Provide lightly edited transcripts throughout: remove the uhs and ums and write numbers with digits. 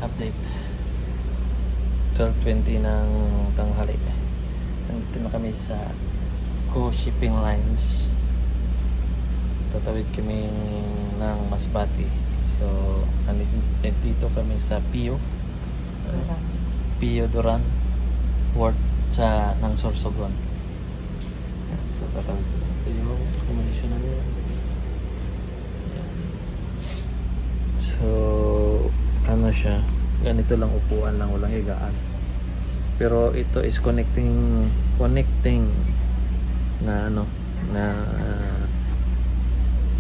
Update 12:20 ng tanghali. Nandito na kami sa Co-Shipping Lines. Tatawid kami ng Masbate. So nandito kami sa Pio Duran Ward ng Sorsogon. So tatawid ito yung accommodation namin. So ano siya, ganito lang, upuan lang, walang higaan. Pero ito is connecting na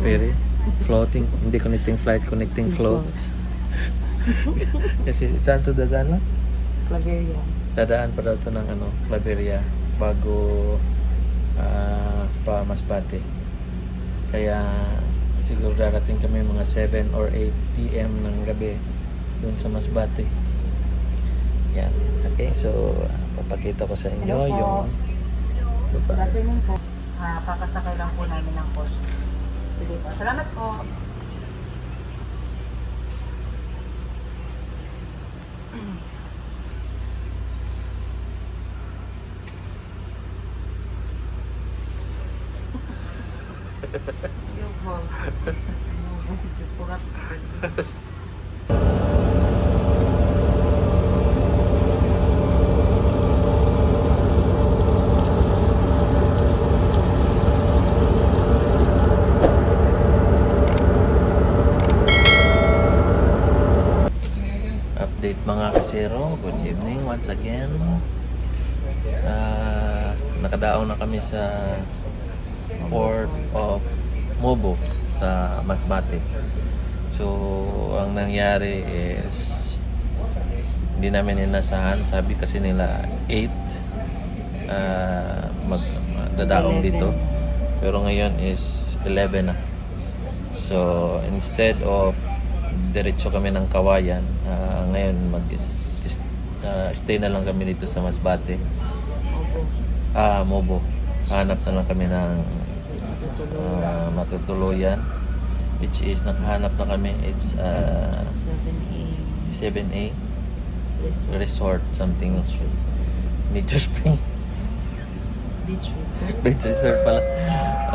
ferry, floating, hindi connecting flight, connecting float. Kasi saan to dadaan? Claveria. Dadaan pa daw to ng Claveria bago pa Masbate. Kaya siguro darating kami mga 7 or 8 PM ng gabi doon sa Masbate. Yan. Okay, so papakita ko sa inyo yung Good afternoon po. Kakasakay lang po namin ng coach. Sige po. Salamat po. Yung po. update mga kasero. Good evening once again. Nakadaong na kami sa Port of Mobo sa Masbate. So ang nangyari is hindi namin inasahan. Sabi kasi nila 8 magdadaong dito, pero ngayon is 11 na. So instead of diretso kami ng Kawayan, ngayon stay na lang kami dito sa Masbate. Mobo. Hanap na lang kami ng matutuluyan, which is nakahanap na kami. It's 7A Resort something. Nature Spring. Beach resort. Beach Resort pala.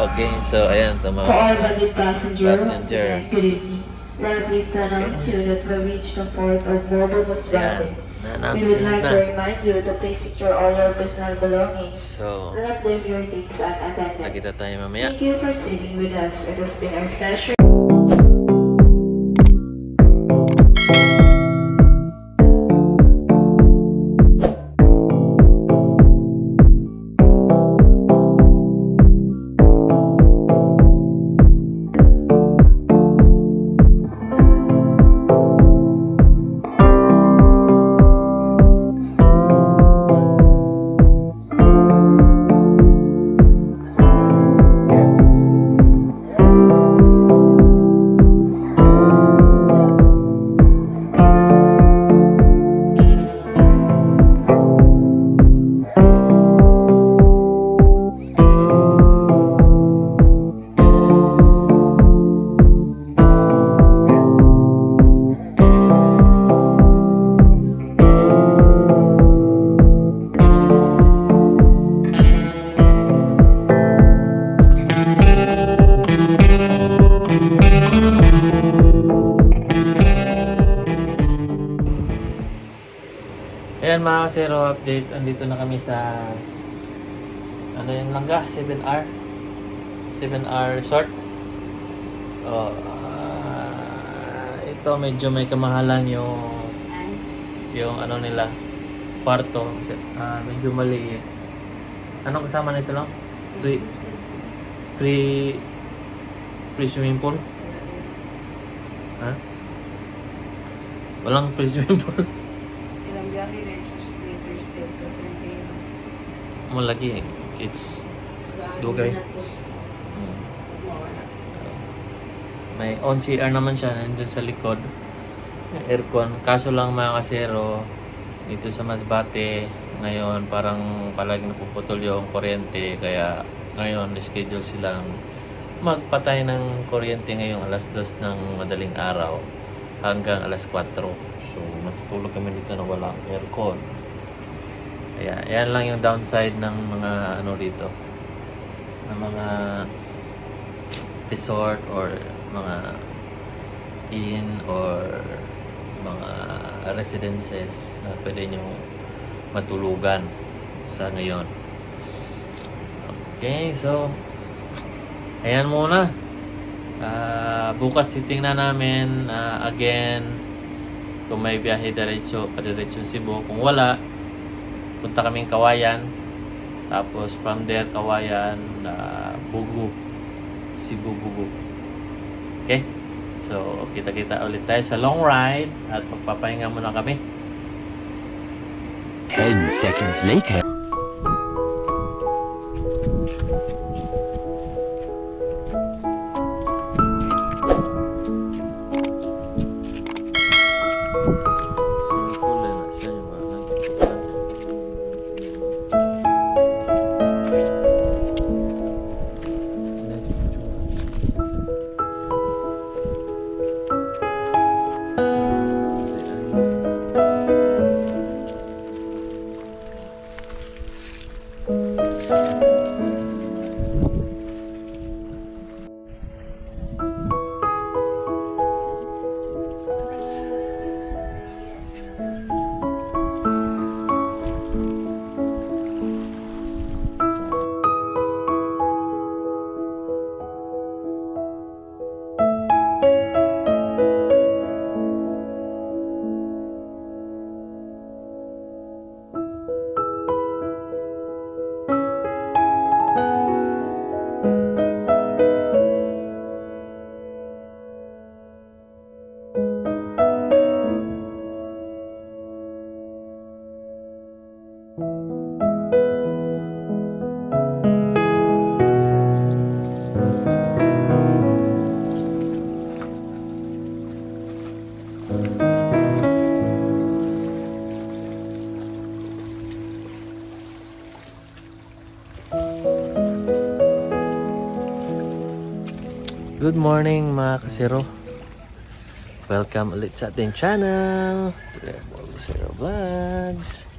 Okay, so ayan, tama. To all valued passengers, Passenger. good evening. We are pleased to announce you that we reached the port of Mobo Masbate. Na-announce We would like to na. remind you to please secure all your personal belongings. So, Do not leave your things unattended. nakita tayo mamaya. Thank you for sitting with us. It has been our pleasure. Ayan mga kasero, update. Andito na kami sa ano yung langga? 7R 7R Resort. Ito medyo may kamahalan yung ano nila kwarto. Medyo maliit. Anong kasama nito lang? Free swimming pool? Ha? Walang free swimming pool. Ilang gabi na Thursday sa Friday. Malaki. It's dugay. May on CR naman siya nandyan sa likod. Aircon. Kaso lang mga kasero, dito sa Masbate, ngayon parang palagi napuputol yung kuryente. Kaya ngayon schedule silang magpatay ng kuryente ngayong alas 2 ng madaling araw hanggang alas 4. So matutulog kami dito na walang aircon. Kaya yan lang yung downside ng mga ano dito, ng mga resort or mga inn or mga residences na pwede nyo matulugan sa ngayon. Okay, so ayan muna. Bukas titingnan namin again kung may biyahe padiretso Cebu. Kung wala, punta kaming Kawayan, tapos from there Kawayan, Bugu, Cebu, Bugu. Okay, so kita-kita ulit tayo sa long ride at magpapahinga muna kami. 10 seconds later. Good morning mga kasero. Welcome ulit sa ating channel, Rebel Zero Vlogs.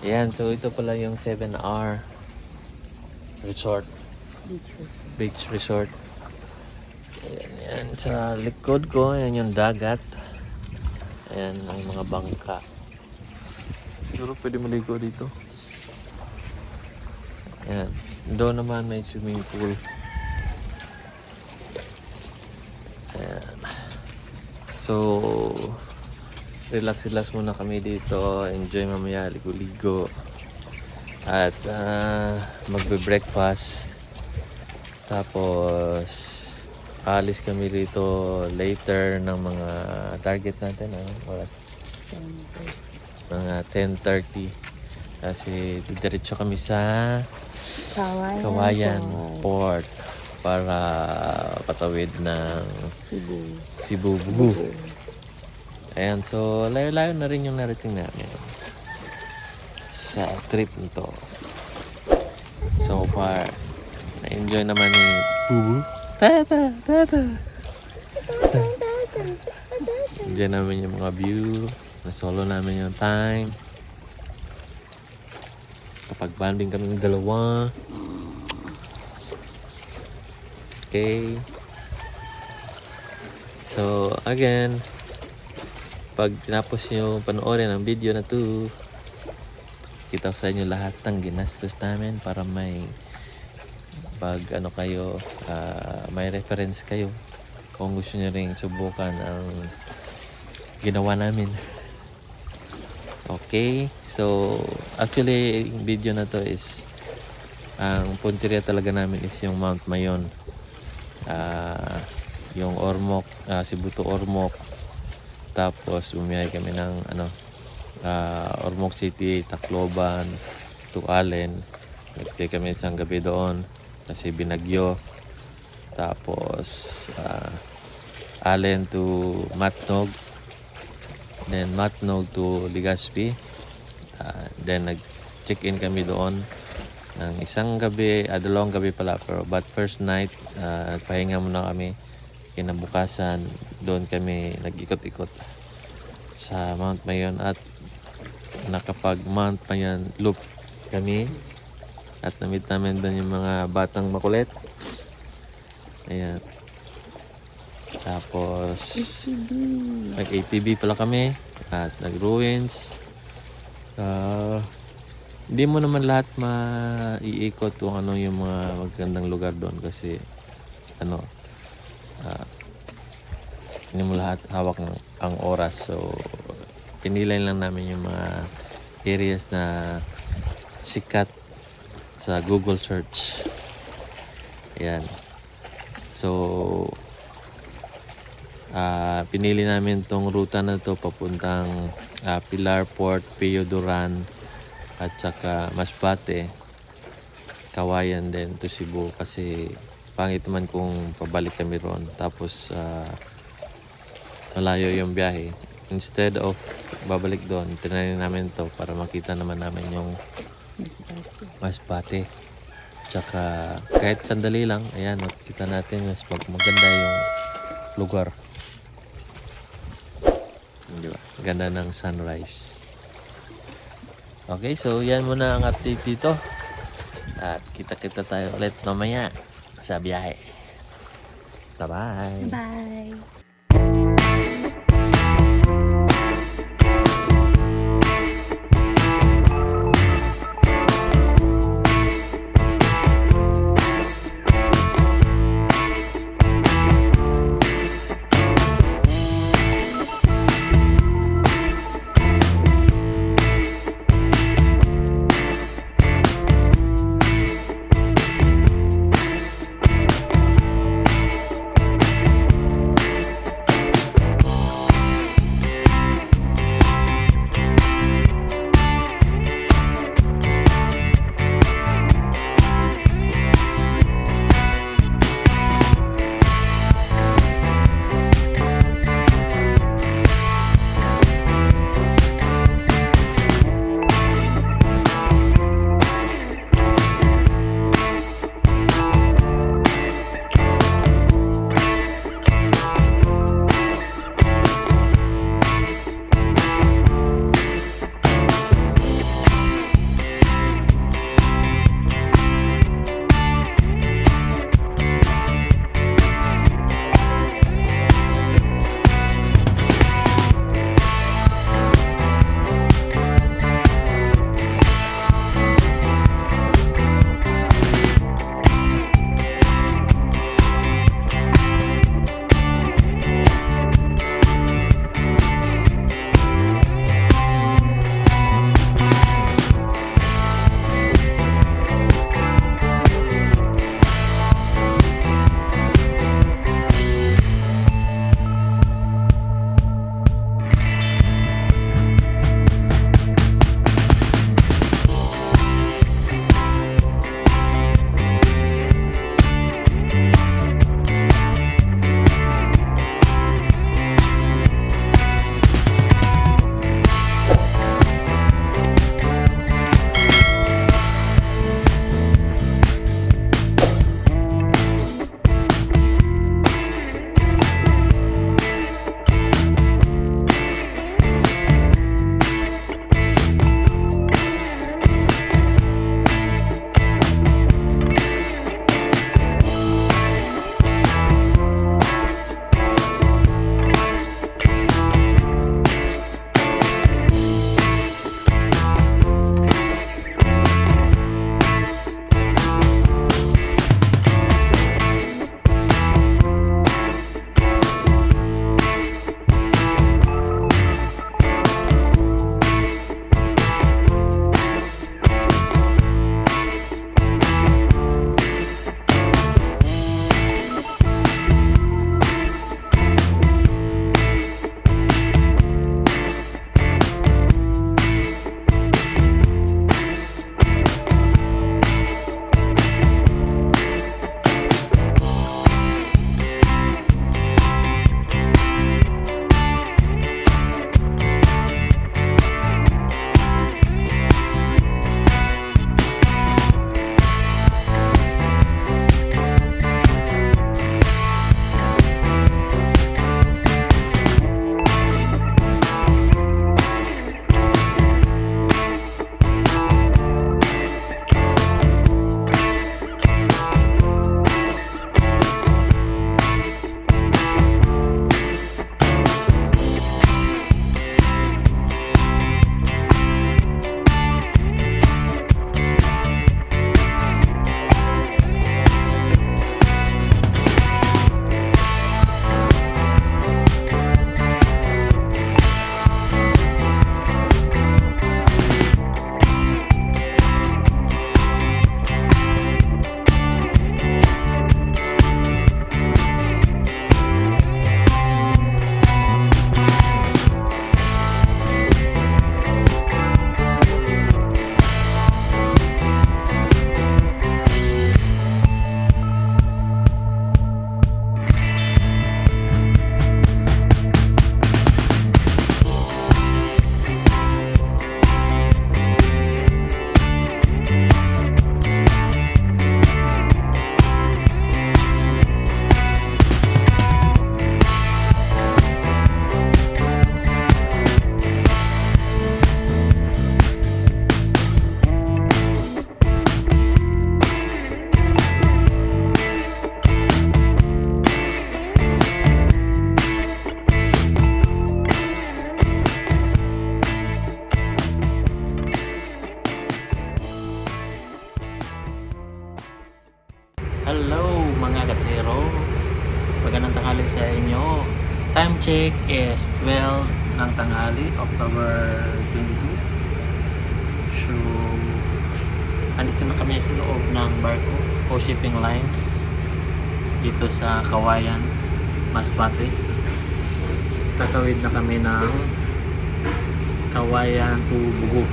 Ayan, so ito pala yung 7R Resort, Beach Resort. Ayan, yan sa likod ko, ayan yung dagat. Ayan ang mga bangka. Siguro pwede maligo dito. Ayan, doon naman may swimming pool. Ayan. So, relax muna kami dito. Enjoy mamaya, ligo-ligo. At magbe-breakfast. Tapos, alis kami dito later ng mga target natin. Oras? Mga 10:30. Kasi diretso kami sa Kawayan Port para patawid ng Cebu. Ayan, so layo-layo na rin yung narating namin sa trip nito. So far, na-enjoy naman ni Bubu. Tata. Enjoy namin yung mga view. Na-solo namin yung time. Kapag banding kami ng dalawa. Okay. So, again, pag tinapos nyo panoorin ang video na to, kita ko sa inyo lahat ng ginastos namin para may pag ano kayo, may reference kayo kung gusto nyo ring subukan ang ginawa namin. Okay, so actually yung video na to is ang punteriya talaga namin is yung Mount Mayon, yung Ormoc, Cebu to Ormoc. Tapos bumiyahe kami ng Ormoc City, Tacloban to Allen. Nagstay kami isang gabi doon kasi binagyo. Tapos Allen to Matnog, then Matnog to Legazpi. Then nag-check-in kami doon ng isang gabi, dalawang gabi pala, but first night nagpahinga muna kami. Kinabukasan doon kami nag-ikot-ikot sa Mount Mayon at nakapag Mount Mayon loop kami at namit namin doon yung mga batang makulit. Ayan. Tapos nag-ATV pala kami at nag-ruins. Hindi mo naman lahat maiikot kung ano yung mga magandang lugar doon kasi hindi mo lahat hawak ang oras. So pinilay lang namin yung mga areas na sikat sa Google search. Ayan. So pinili namin tong ruta na to papuntang Pilar Port, Pio Duran at saka Masbate, Kawayan din to Cebu kasi pangit naman kung pabalik kami roon tapos malayo yung biyahe. Instead of babalik doon, tinanin namin to para makita naman namin yung Masbate. Tsaka kahit sandali lang, ayan, makita natin mas maganda yung lugar. Diba? Ganda ng sunrise. Okay, so yan muna ang update dito. At kita-kita tayo ulit mamaya sa biyahe. Bye-bye. Bye. sa inyo. Time check is 12 ng tanghali, October 22. So, andito na kami sa loob ng barko o shipping lines dito sa Kawayan, Masbate. Tatawid na kami ng Kawayan to Bugo.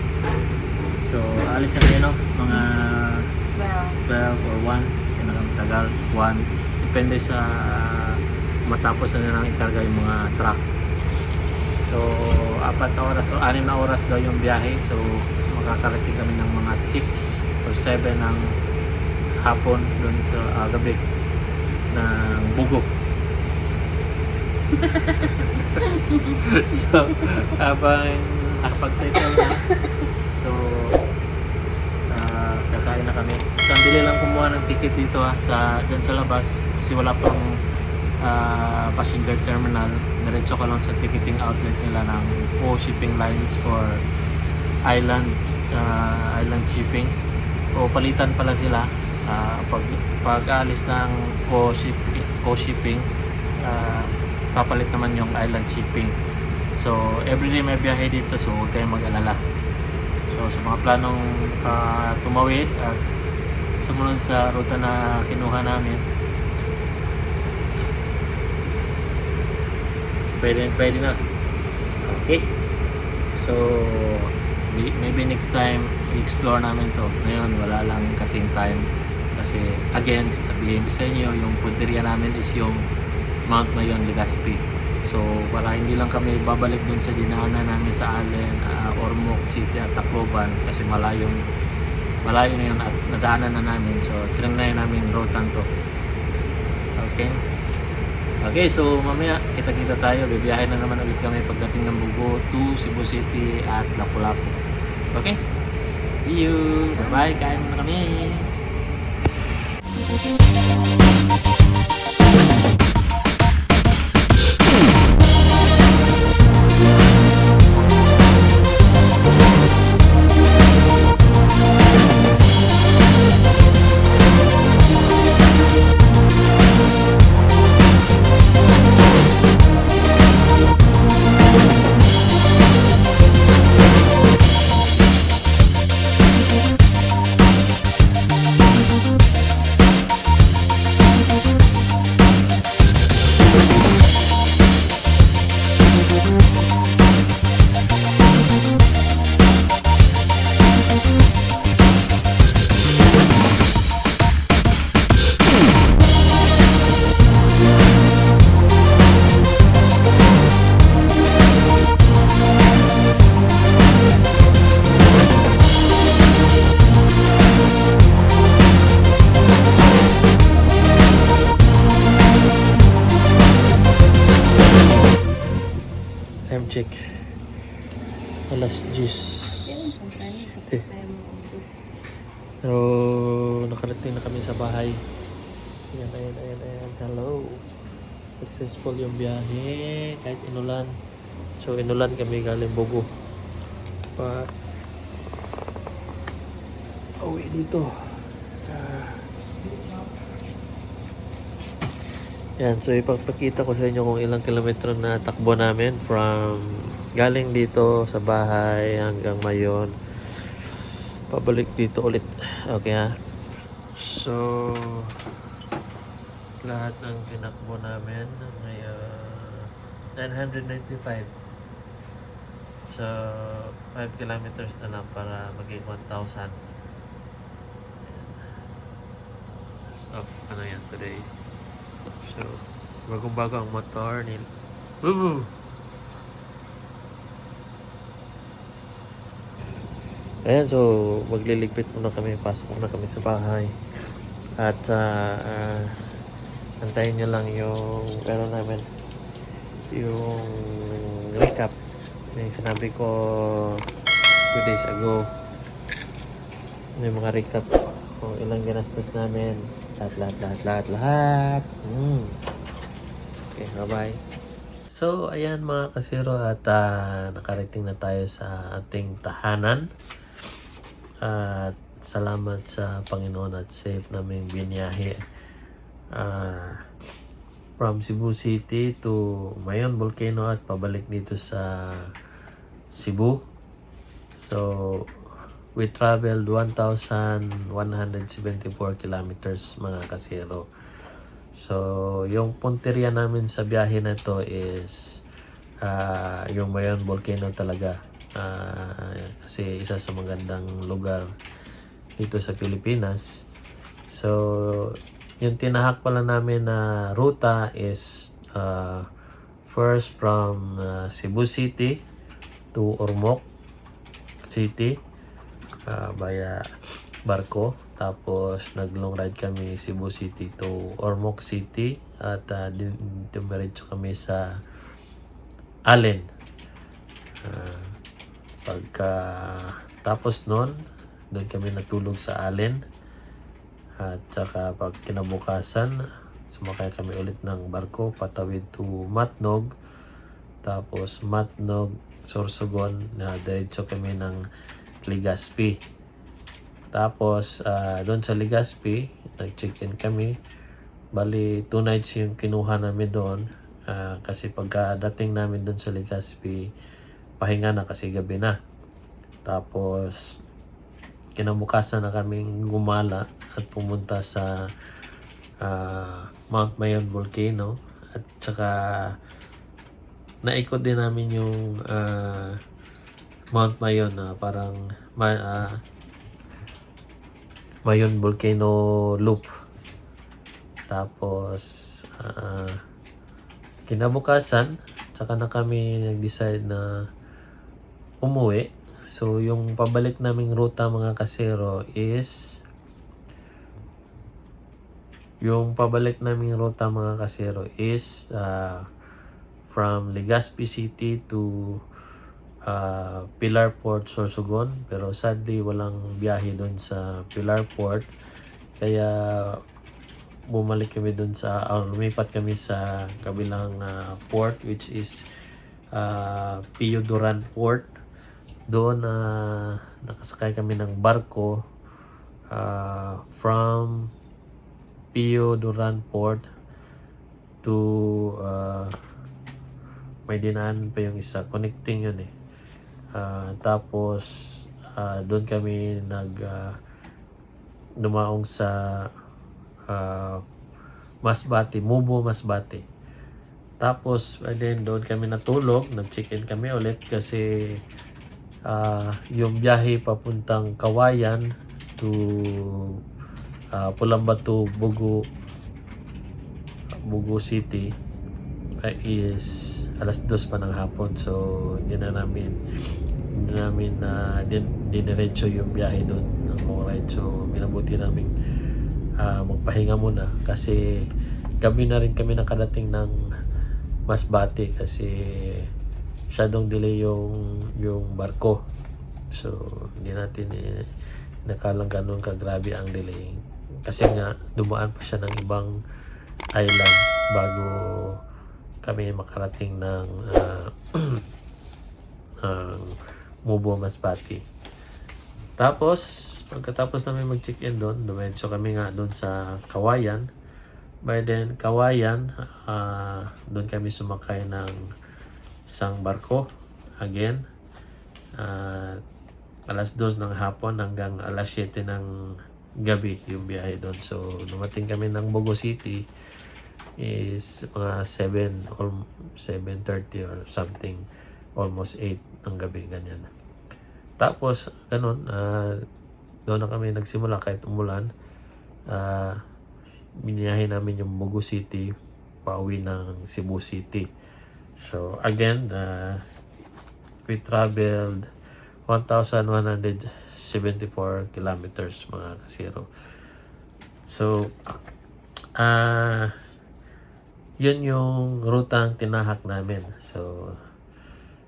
So, alis na kayo, no? Mga 12 or 1. Yan na kami tagal. 1. Depende sa matapos na nilang ikarga yung mga truck. So, 4 na oras o 6 na oras daw yung biyahe. So, makakarating kami ng mga 6 or 7 ng hapon doon sa gabi ng Bugo. So, habang nakapag-settle na, so, kakain na kami. So, ang dili lang kumuha ng ticket dito dyan sa labas kasi wala pang passenger terminal. Diretso ka lang sa ticketing outlet nila ng O Shipping Lines or Island Shipping. O palitan pala sila pag alis ng O Shipping, papalit naman yung Island Shipping. So everyday may biyahe dito, so huwag kayong mag-alala. So sa mga planong tumawid at sumunod sa ruta na kinuha namin, pwede na. Okay, so maybe next time i-explore namin to. Ngayon wala lang kasing time kasi again sabihin ko sa inyo, yung punteriya namin is yung Mount Mayon, Legazpi. So para hindi lang kami babalik dun sa dinaanan namin sa Allen, Ormoc City at Tacloban kasi malayo na yun at nadaanan na namin. So trinay namin rotan to. Okay, so mamaya kita-kita tayo. Bibiyahe na naman ulit kami pagdating ng Bugo to Cebu City at Lapu-Lapu. Okay? See you! Bye-bye! Kain na kami! Time check. Alas 10. So, nakarating na kami sa bahay. Ayan. Hello. Successful yung biyahe. Kahit inulan. So, inulan kami galing Bugo. Uwi dito. Yan, so ipapakita ko sa inyo kung ilang kilometro na takbo namin from galing dito sa bahay hanggang Mayon. Pabalik dito ulit. Okay ha. So, lahat ng tinakbo namin ngayon 995. So, 5 kilometers na lang para maging 1,000. So, ano yan today? So, bagong-bago ang motor ni Bubu. Ayan, so magliligpit muna kami. Pasok muna kami sa bahay. At antayin nyo lang yung namin yung recap yung sinabi ko 2 days ago. Yung mga recap kung ilang ginastos namin. Lahat. Okay, bye-bye. So, ayan mga kasiro at nakarating na tayo sa ating tahanan. At salamat sa Panginoon at safe naming biniyahe. from Cebu City to Mayon Volcano at pabalik dito sa Cebu. So, we traveled 1,174 kilometers mga kasero. So, yung punteriya namin sa biyahe na to is yung Mayon Volcano talaga. Kasi isa sa magandang lugar dito sa Pilipinas. So, yung tinahak pala namin na ruta is first from Cebu City to Ormoc City via barko. Tapos nag-long ride kami Cebu City to Ormoc City at dumiretso kami sa Allen. Pagka tapos nun, doon kami natulog sa Allen. At saka pag kinabukasan, sumakay kami ulit ng barko patawid to Matnog. Tapos Matnog, Sorsogon, na diretso kami ng Legazpi. Tapos doon sa Legazpi, nag-check-in kami. Bali, 2 nights yung kinuha namin doon. Kasi pagkadating namin doon sa Legazpi, pahinga na kasi gabi na. Tapos kinabukasan na kaming gumala at pumunta sa Mount Mayon Volcano at saka naikot din namin yung Mount Mayon na parang Mayon Volcano Loop. Tapos kinabukasan saka na kami nag-decide na umuwi. So, yung pabalik naming ruta mga kasero is from Legazpi City to Pilar Port, Sorsogon. Pero sadly, walang biyahe doon sa Pilar Port. Kaya lumipat kami sa kabilang port which is Pio Duran Port. Doon nakasakay kami ng barko from Pio Duran Port to may dinaan pa yung isa, connecting yun tapos doon kami dumaong sa Masbate, Mubo Masbate. Tapos then doon kami natulog, nag-check-in kami ulit kasi yung biyahe papuntang Kawayan to Pulambato, Bugo City is alas 2 pa ng hapon. So hindi namin diniretso yung biyahe doon ng long ride. So minabuti namin magpahinga muna kasi gabi na rin kami nakadating ng Masbate kasi masyadong delay yung barko. So, hindi natin nakalang ganun kagrabe ang delay. Kasi nga, dumaan pa siya ng ibang island bago kami makarating ng Mubo Masbate. Tapos, pagkatapos namin mag-check-in doon, dumiretso kami nga doon sa Kawayan. By then, Kawayan, doon kami sumakay ng isang barko again alas 2 ng hapon hanggang alas 7 ng gabi yung biyahe doon. So dumating kami ng Bugo City is mga 7 or 7:30 or something, almost 8 ng gabi, ganyan. Tapos ganun, doon na kami nagsimula kahit umulan. Biniyahe namin yung Bugo City pauwi ng Cebu City. So again, we traveled 1,174 kilometers mga kasiro. So yun yung rutang tinahak namin. So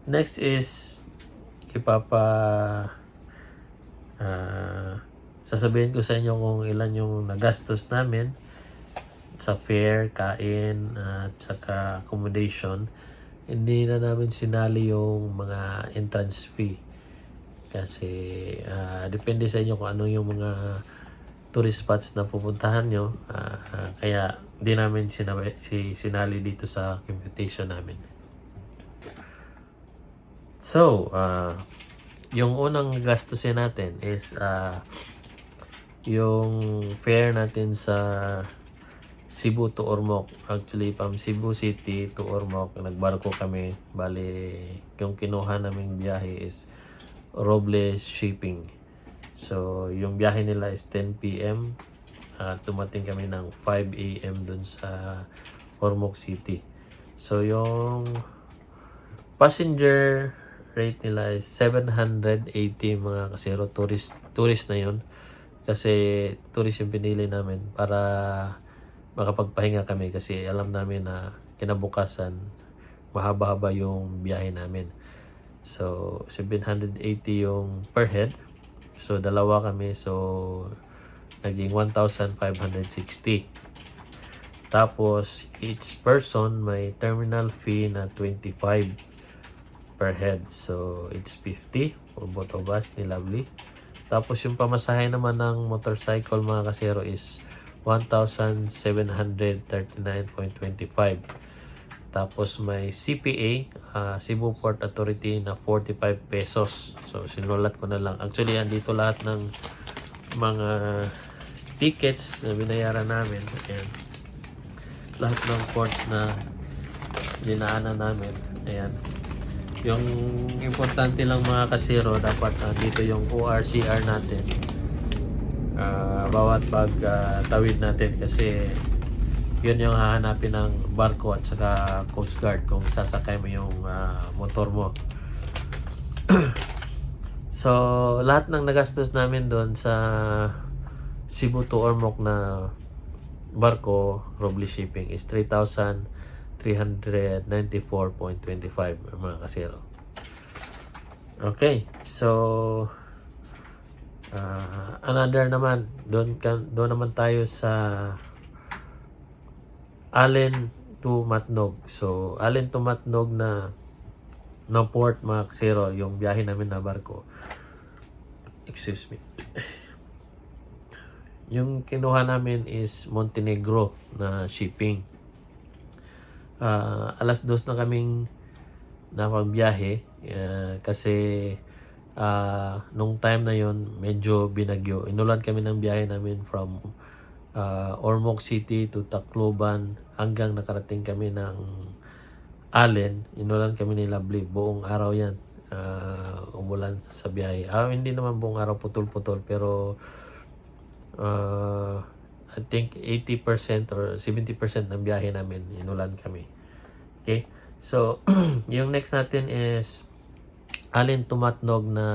next is sasabihin ko sa inyo kung ilan yung nagastos namin sa fare, kain at saka accommodation. Hindi na namin sinali yung mga entrance fee kasi depende sa inyo kung ano yung mga tourist spots na pupuntahan nyo. Kaya Hindi namin sinali dito sa computation namin. So, yung unang gastusin natin is yung fare natin sa Cebu to Ormoc. Actually, from Cebu City to Ormoc, nagbarko kami. Bali, yung kinuha naming biyahe is Robles Shipping. So, yung biyahe nila is 10 p.m. Tumating kami ng 5 a.m. dun sa Ormoc City. So, yung passenger rate nila is 780 mga kasero. Tourist na yun. Kasi tourist yung pinili namin para makapagpahinga kami kasi alam namin na kinabukasan mahaba-haba yung biyahe namin. So, 780 yung per head. So, dalawa kami. So, naging 1,560. Tapos, each person may terminal fee na 25 per head. So, it's 50 for both of us ni Lovely. Tapos, yung pamasahe naman ng motorcycle mga kasero is 1,739.25. Tapos, may CPA, Cebu Port Authority na 45 pesos. So, sinulat ko na lang. Actually, andito lahat ng mga tickets na binayaran namin. Ayan. Lahat ng ports na dinaanan namin. Ayan. Yung importante lang mga kasiro, dapat dito yung ORCR natin. Bawat tawid natin kasi yun yung hahanapin ng barko at saka Coast Guard kung sasakay mo yung motor mo. So, lahat ng nagastos namin doon sa Cebu to Ormoc na barko, Robles Shipping is 3,394.25 mga kasero. Okay, so another naman, doon naman tayo sa Allen to Matnog. So, Allen to Matnog na port mga kasero, yung biyahe namin na barko. Excuse me. Yung kinuha namin is Montenegro na shipping. Alas 2 na kaming napagbiyahe kasi nung time na yon medyo binagyo. Inulan kami ng biyahe namin from Ormoc City to Tacloban hanggang nakarating kami ng Allen. Inulan kami ni Lovely. Buong araw yan. Umulan sa biyahe. Hindi naman buong araw, putol-putol, pero I think 80% or 70% ng biyahe namin inulan kami. Okay? So, yung next natin is Allen to Matnog na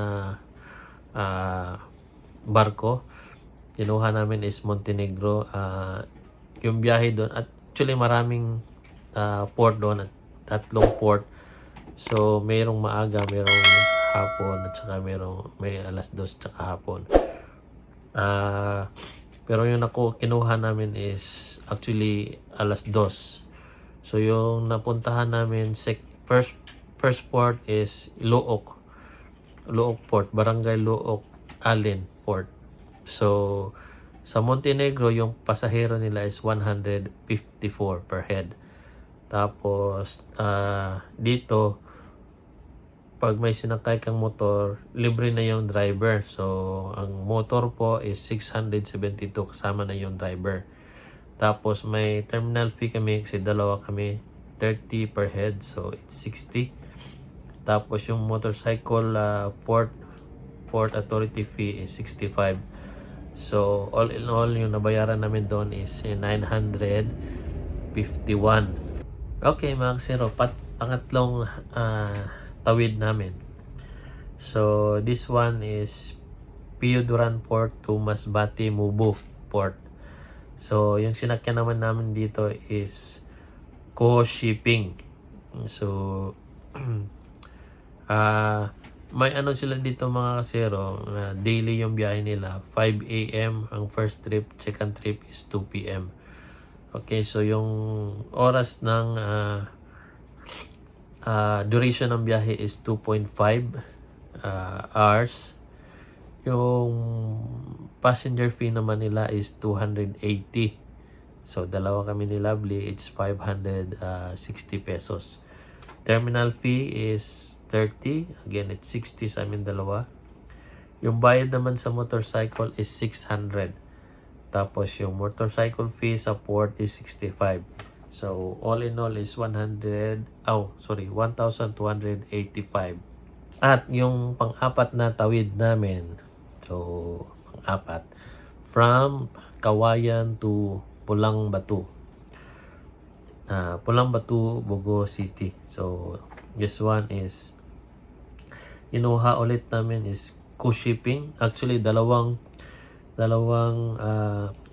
barko. Kinuha namin is Montenegro. Yung biyahe doon, actually maraming port doon, at 3 port. So, mayroong maaga, mayroong hapon, at saka may alas 2 tsaka hapon. Pero yung kinuha namin is actually alas 2. So yung napuntahan namin first port is Luoc Port, Barangay Luoc, Allen Port. So sa Montenegro yung pasahero nila is 154 per head. Tapos dito pag may sinakay kang motor, libre na yung driver. So, ang motor po is 672 kasama na yung driver. Tapos, may terminal fee kami kasi dalawa kami, 30 per head. So, it's 60. Tapos, yung motorcycle port authority fee is 65. So, all in all, yung nabayaran namin doon is 951. Okay, mga kasero, pangatlong tawid namin. So, this one is Pio Duran Port to Masbate Mubo Port. So, yung sinakyan naman namin dito is co-shipping. So, may ano sila dito mga kasero, daily yung biyahe nila. 5 a.m. ang first trip, second trip is 2 p.m. Okay, so yung oras ng duration ng biyahe is 2.5 hours. Yung passenger fee naman nila is 280 So, dalawa kami ni Lovely, it's 560 pesos. Terminal fee is 30. Again, it's 60 sa amin dalawa. Yung bayad naman sa motorcycle is 600. Tapos yung motorcycle fee sa port is 65. So, all in all is 1,285. At yung pang-apat na tawid namin, so, pang-apat, from Kawayan to Pulang Batu. Pulang Batu, Bogo City. So, this one is, inuha ulit namin is co-shipping. Actually, dalawang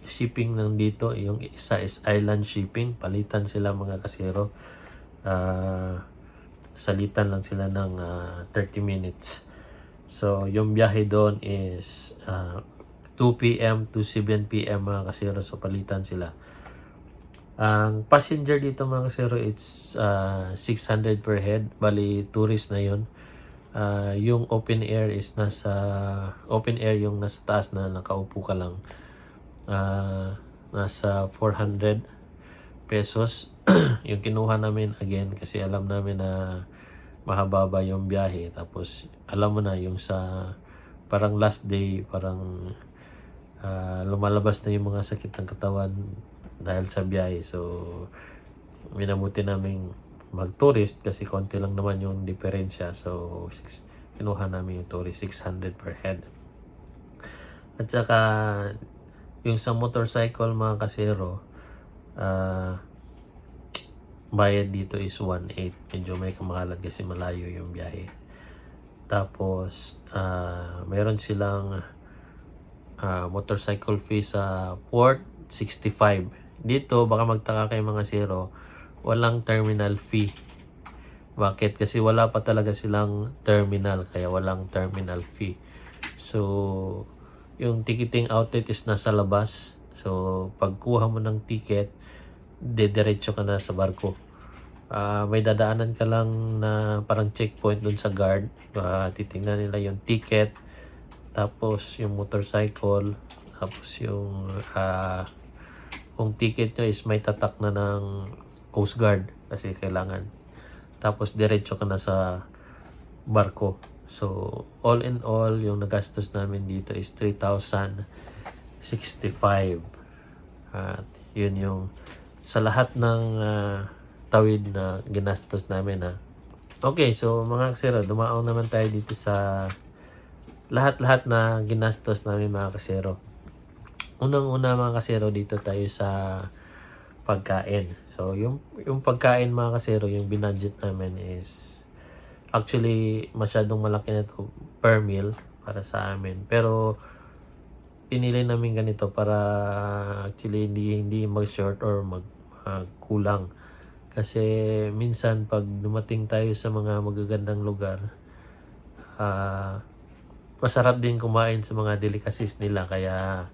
shipping nandito. Yung isa is island shipping. Palitan sila mga kasero. Salitan lang sila ng 30 minutes. So, yung biyahe doon is 2 p.m. to 7 p.m. mga kasero. So, palitan sila. Ang passenger dito mga kasero, it's 600 per head. Bali, tourist na yun. Yung open air is open air yung nasa taas na nakaupo ka lang. Nasa 400 pesos. Yung kinuha namin again kasi alam namin na mahababa yung biyahe. Tapos alam mo na yung sa parang last day, parang lumalabas na yung mga sakit ng katawan dahil sa biyahe. So minabuti naming mag-tourist kasi konti lang naman yung diferensya. So kinuha namin yung tourist, 600 per head. At saka yung sa motorcycle mga kasero, bayad dito is 1.8. Medyo may kamahalan kasi malayo yung biyahe. Tapos meron silang motorcycle fee sa port, 65. Dito baka magtaka kayo mga zero, walang terminal fee. Bakit? Kasi wala pa talaga silang terminal, kaya walang terminal fee. So yung ticketing outlet is nasa labas. So pagkuha mo ng ticket, diretso ka na sa barko. May dadaanan ka lang na parang checkpoint dun sa guard. Titingnan nila yung ticket, tapos yung motorcycle, tapos yung kung ticket nyo is may tatak na ng Coast Guard kasi kailangan. Tapos diretso ka na sa barko. So all in all, yung nagastos namin dito is 3,065. At yun yung sa lahat ng tawid na ginastos namin. Okay, so mga kasero, dumaong naman tayo dito sa lahat-lahat na ginastos namin mga kasero. Unang-una mga kasero, dito tayo sa pagkain. So yung pagkain mga kasero, yung binudget namin is actually masyadong malaki na to per meal para sa amin. Pero pinili namin ganito para actually hindi mag-short or magkulang. Kasi minsan pag dumating tayo sa mga magagandang lugar, masarap din kumain sa mga delicacies nila, kaya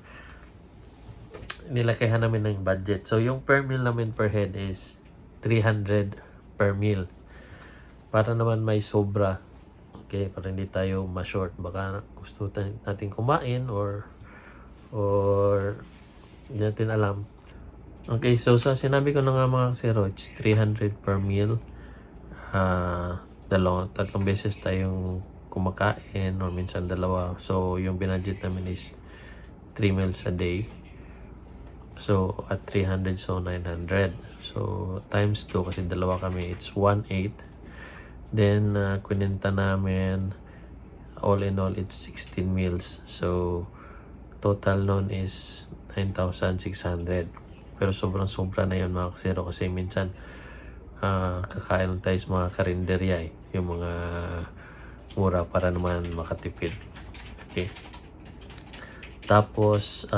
nilakayan namin ng budget. So yung per meal namin per head is 300 per meal. Para naman may sobra. Okay, para hindi tayo ma-short. Baka gusto natin kumain or hindi natin alam. Okay, so sa sinabi ko na nga mga kasero, it's 300 per meal. Tatlong beses tayong kumakain or minsan dalawa. So yung binudget namin is 3 meals a day. So at 300, so 900. So times 2 kasi dalawa kami, it's 1.8. Then kuninta namin, all in all it's 16 meals. So total nun is 9,600. Pero sobrang-sobra na yun mga kasero kasi minsan kakain lang tayo sa mga karinderya yung mga mura para naman makatipid. Okay. Tapos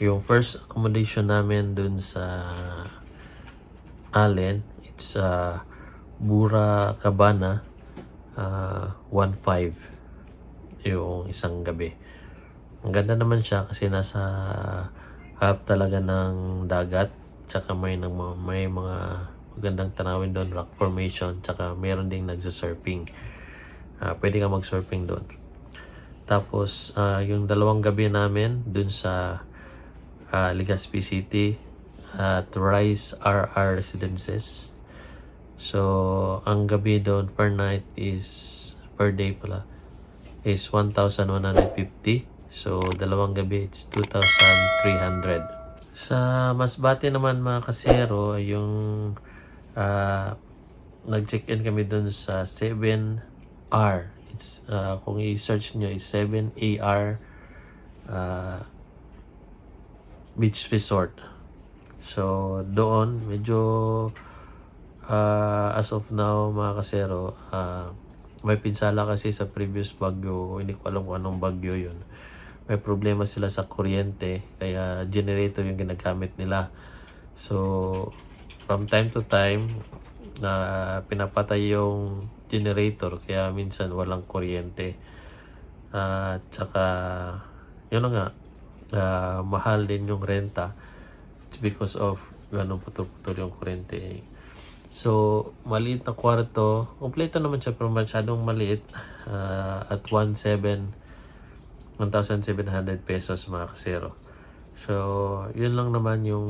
yung first accommodation namin dun sa Allen, it's Bura Cabana, 1.5 yung isang gabi. Ang ganda naman siya kasi nasa harap talaga ng dagat, tsaka may mga magandang tanawin doon, rock formation, tsaka mayroon ding nagsa-surfing. Pwede ka mag-surfing doon. Tapos yung dalawang gabi namin dun sa Legazpi City, at Rise RR Residences. So, ang gabi doon per night is, per day pala, is 1,150. So, dalawang gabi, it's 2,300. Sa Masbate naman mga kasero, yung nag-check-in kami doon sa 7R. It's, kung i-search nyo, is 7AR Beach Resort. So, doon, medyo as of now mga kasero, may pinsala kasi sa previous bagyo. Hindi ko alam kung anong bagyo yun. May problema sila sa kuryente, kaya generator yung ginagamit nila. So, from time to time, na pinapatay yung generator, kaya minsan walang kuryente. At saka, yun na nga, mahal din yung renta. It's because of ganun putol-putol yung kuryente. So, maliit na kwarto. Kompleto naman siya pero masyadong maliit. At 1,700 pesos mga kasero. So, yun lang naman yung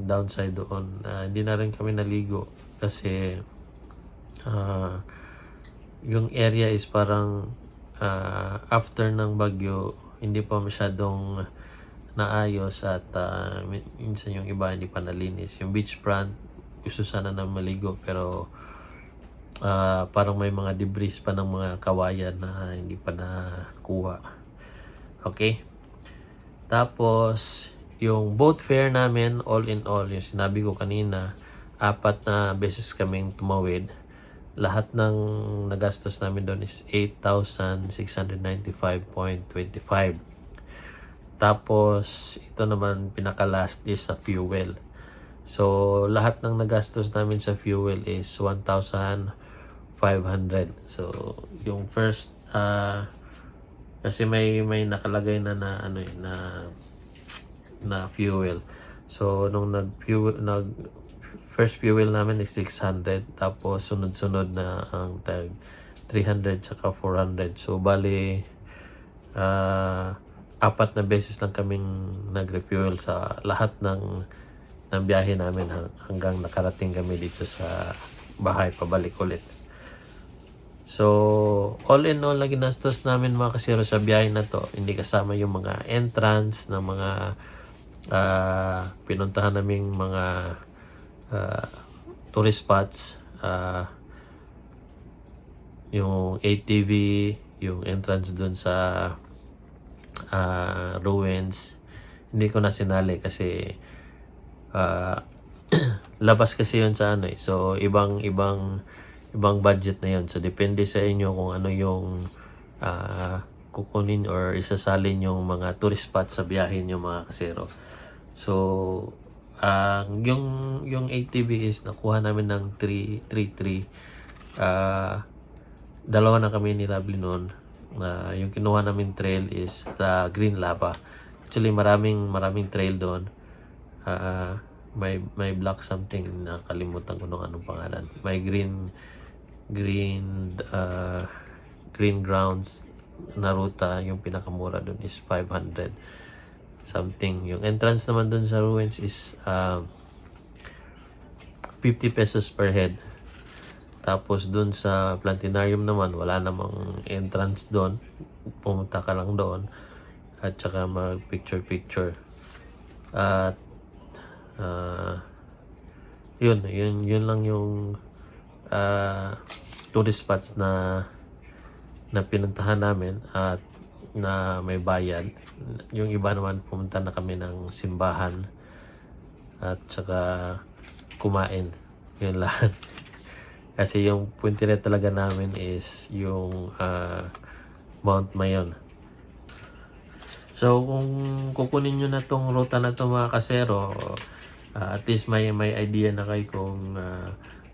downside doon. Hindi na rin kami naligo kasi yung area is parang after ng bagyo, hindi pa masyadong naayos at minsan yung iba hindi pa nalinis. Yung beachfront, gusto sana na maligo pero parang may mga debris pa ng mga kawayan na hindi pa nakuha. Okay? Tapos, yung boat fare namin, all in all, yung sinabi ko kanina, 4 na beses kaming tumawid. Lahat ng nagastos namin doon is 8,695.25. Tapos, ito naman, pinaka-last is sa fuel. So, lahat ng nagastos namin sa fuel is 1,500. So, yung first, kasi may nakalagay na fuel. So nung first fuel namin is 600, tapos sunod-sunod na ang tag 300 saka 400. So bali 4 na beses lang kaming nag-refuel sa lahat ng biyahe namin hanggang nakarating kami dito sa bahay pabalik ulit. So, all in all na ginastos namin mga kasero sa biyahe na to, hindi kasama yung mga entrance ng mga pinuntahan naming mga tourist spots, yung ATV, yung entrance dun sa ruins. Hindi ko na sinali kasi labas kasi yun sa ano eh. So, ibang budget na yun. So, depende sa inyo kung ano yung kukunin or isasalin yung mga tourist spots sa biyahe nyo mga kasero. So, yung ATV is nakuha namin ng 333. Dalawa na kami ni Lovely noon. Yung kinuha namin trail is Green Lava. Actually, maraming trail doon. May black something, nakalimutan ko nung anong pangalan. May green grounds na ruta. Yung pinakamura dun is 500 something. Yung entrance naman dun sa ruins is 50 pesos per head. Tapos dun sa planetarium naman, wala namang entrance dun. Pumunta ka lang doon at saka mag picture. At yun lang yung tourist spots na pinuntahan namin at na may bayad. Yung iba naman pumunta na kami ng simbahan at saka kumain. Yun lang. Kasi yung puntinet talaga namin is yung Mount Mayon. So kung kukunin nyo na tong ruta na to mga kasero, at least may idea na kayo kung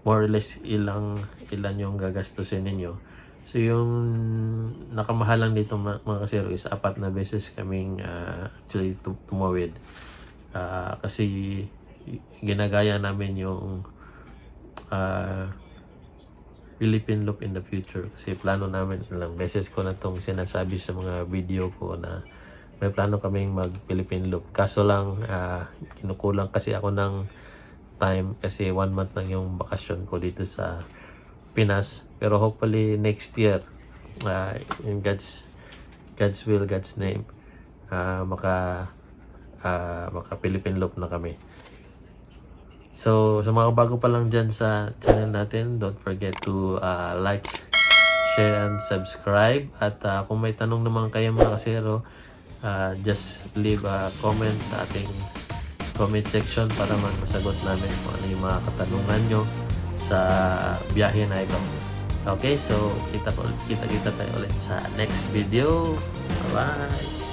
more or less ilan yung gagastusin ninyo. So yung nakamahal lang dito mga kasero is 4 na beses kaming actually tumawid. Kasi ginagaya namin yung Philippine Loop in the future. Kasi plano namin, ilang beses ko na itong sinasabi sa mga video ko na may plano kaming mag Philippine Loop. Kaso lang, kinukulang kasi ako ng time kasi 1 month lang yung bakasyon ko dito sa Pinas. Pero hopefully next year, in God's will, God's name, maka Philippine Loop na kami. So, sa mga bago pa lang dyan sa channel natin, don't forget to like, share, and subscribe. At kung may tanong naman kayo mga kasero, just leave a comment sa ating comment section para masagot namin kung ano yung mga katanungan nyo sa biyahe na ito. Okay, so kita tayo ulit sa next video. Bye-bye!